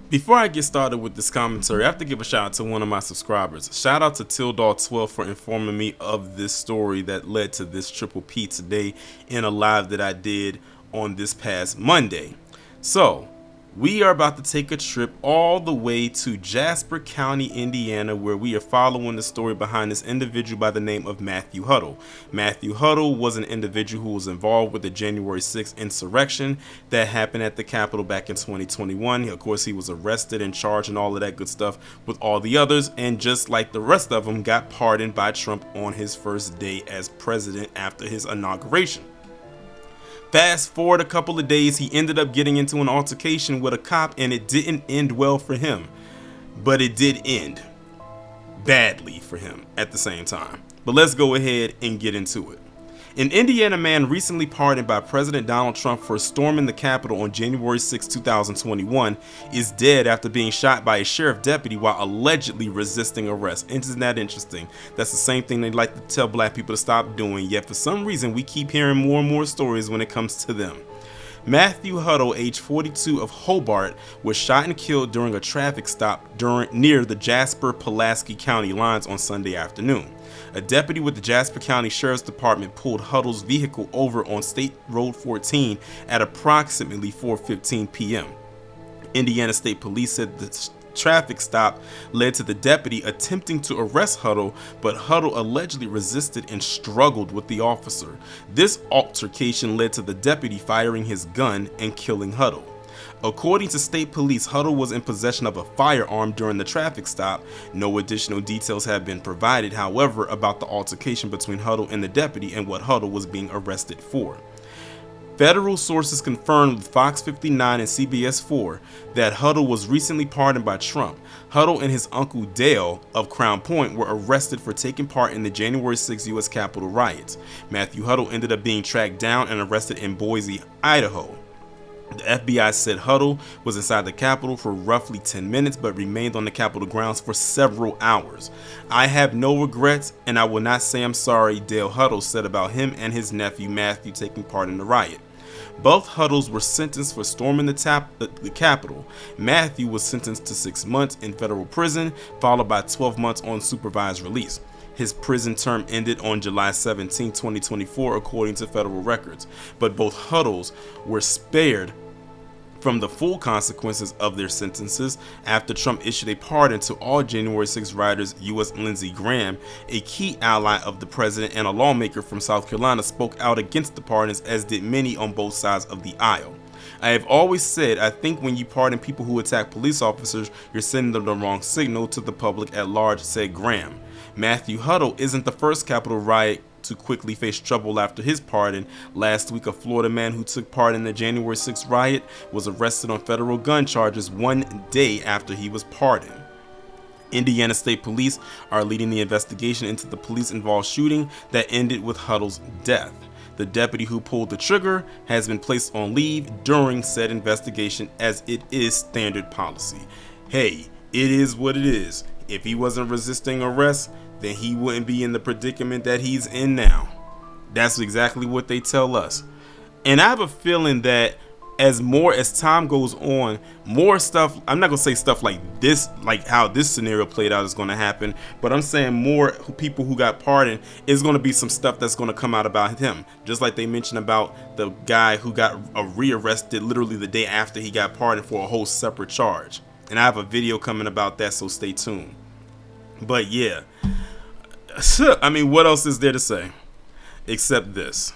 Before I get started with this commentary, I have to give a shout out to one of my subscribers. Shout out to Tildar12 for informing me of this story that led to this Triple P today in a live that I did on this past Monday. So, we are about to take a trip all the way to Jasper County, Indiana, where we are following the story behind this individual by the name of Matthew Huttle. Matthew Huttle was an individual who was involved with the January 6th insurrection that happened at the Capitol back in 2021. Of course, he was arrested and charged and all of that good stuff with all the others, and just like the rest of them, got pardoned by Trump on his first day as president after his inauguration. Fast forward a couple of days, he ended up getting into an altercation with a cop, and it didn't end well for him. But it did end badly for him at the same time. But let's go ahead and get into it. An Indiana man recently pardoned by President Donald Trump for storming the Capitol on January 6, 2021 is dead after being shot by a sheriff deputy while allegedly resisting arrest. Isn't that interesting? That's the same thing they like to tell black people to stop doing, yet for some reason we keep hearing more and more stories when it comes to them. Matthew Huttle, age 42, of Hobart, was shot and killed during a traffic stop near the Jasper-Pulaski County lines on Sunday afternoon. A deputy with the Jasper County Sheriff's Department pulled Huttle's vehicle over on State Road 14 at approximately 4:15 p.m. Indiana State Police said the traffic stop led to the deputy attempting to arrest Huttle, but Huttle allegedly resisted and struggled with the officer. This altercation led to the deputy firing his gun and killing Huttle. According to state police, Huttle was in possession of a firearm during the traffic stop. No additional details have been provided, however, about the altercation between Huttle and the deputy and what Huttle was being arrested for. Federal sources confirmed with Fox 59 and CBS 4 that Huttle was recently pardoned by Trump. Huttle and his uncle Dale of Crown Point were arrested for taking part in the January 6 U.S. Capitol riots. Matthew Huttle ended up being tracked down and arrested in Boise, Idaho. The FBI said Huttle was inside the Capitol for roughly 10 minutes but remained on the Capitol grounds for several hours. "I have no regrets and I will not say I'm sorry," Dale Huttle said about him and his nephew Matthew taking part in the riot. Both Huttles were sentenced for storming the Capitol. Matthew was sentenced to 6 months in federal prison, followed by 12 months on supervised release. His prison term ended on July 17, 2024, according to federal records. But both Huttles were spared from the full consequences of their sentences after Trump issued a pardon to all January 6 rioters. U.S. Lindsey Graham, a key ally of the president and a lawmaker from South Carolina, spoke out against the pardons, as did many on both sides of the aisle. "I have always said I think when you pardon people who attack police officers, you're sending them the wrong signal to the public at large," said Graham. Matthew Huttle isn't the first Capitol riot to quickly face trouble after his pardon. Last week, a Florida man who took part in the January 6th riot was arrested on federal gun charges 1 day after he was pardoned. Indiana State Police are leading the investigation into the police-involved shooting that ended with Huttle's death. The deputy who pulled the trigger has been placed on leave during said investigation, as it is standard policy. Hey, it is what it is. If he wasn't resisting arrest, then he wouldn't be in the predicament that he's in now. That's exactly what they tell us. And I have a feeling that as time goes on, more stuff, I'm not gonna say stuff like this, like how this scenario played out, is gonna happen, but I'm saying more people who got pardoned, is gonna be some stuff that's gonna come out about him. Just like they mentioned about the guy who got rearrested literally the day after he got pardoned for a whole separate charge. And I have a video coming about that, so stay tuned. But yeah, I mean, what else is there to say except this?